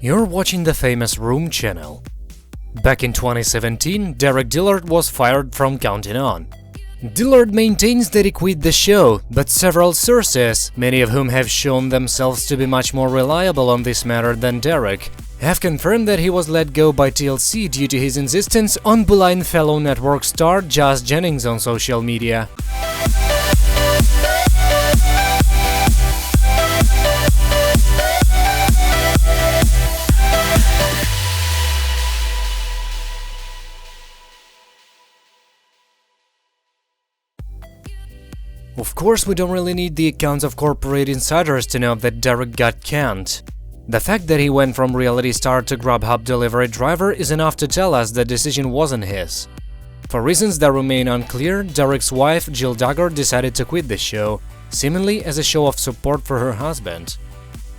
You're watching the famous Room channel. Back in 2017, Derick Dillard was fired from Counting On. Dillard maintains that he quit the show, but several sources, many of whom have shown themselves to be much more reliable on this matter than Derick, have confirmed that he was let go by TLC due to his insistence on bullying fellow network star Josh Jennings on social media. Of course, we don't really need the accounts of corporate insiders to know that Derick got canned. The fact that he went from reality star to Grubhub delivery driver is enough to tell us the decision wasn't his. For reasons that remain unclear, Derick's wife, Josh Duggar, decided to quit the show, seemingly as a show of support for her husband.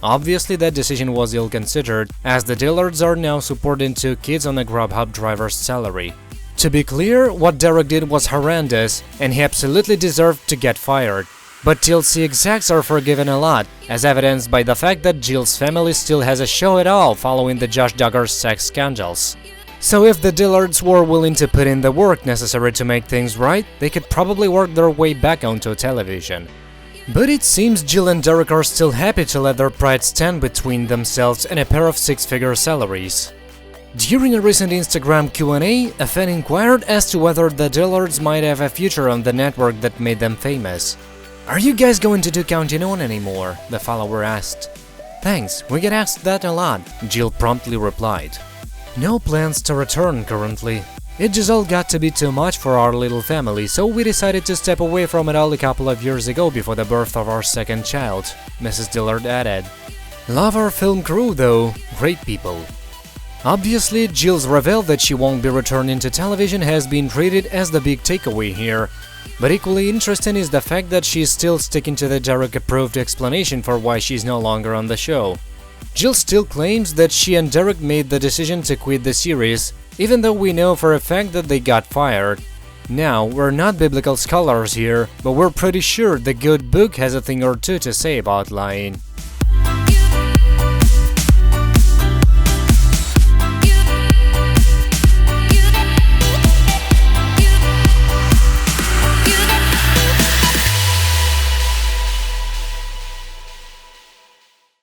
Obviously, that decision was ill-considered, as the Dillards are now supporting 2 kids on a Grubhub driver's salary. To be clear, what Derick did was horrendous, and he absolutely deserved to get fired. But TLC execs are forgiven a lot, as evidenced by the fact that Jill's family still has a show at all following the Josh Duggar sex scandals. So if the Dillards were willing to put in the work necessary to make things right, they could probably work their way back onto television. But it seems Jill and Derick are still happy to let their pride stand between themselves and a pair of 6-figure salaries. During a recent Instagram Q&A, a fan inquired as to whether the Dillards might have a future on the network that made them famous. "Are you guys going to do Counting On anymore?" the follower asked. "Thanks, we get asked that a lot," Jill promptly replied. "No plans to return currently. It just all got to be too much for our little family, so we decided to step away from it all a couple of years ago before the birth of our second child," Mrs. Dillard added. "Love our film crew though, great people." Obviously, Jill's reveal that she won't be returning to television has been treated as the big takeaway here. But equally interesting is the fact that she's still sticking to the Derick-approved explanation for why she's no longer on the show. Jill still claims that she and Derick made the decision to quit the series, even though we know for a fact that they got fired. Now, we're not biblical scholars here, but we're pretty sure the good book has a thing or two to say about lying.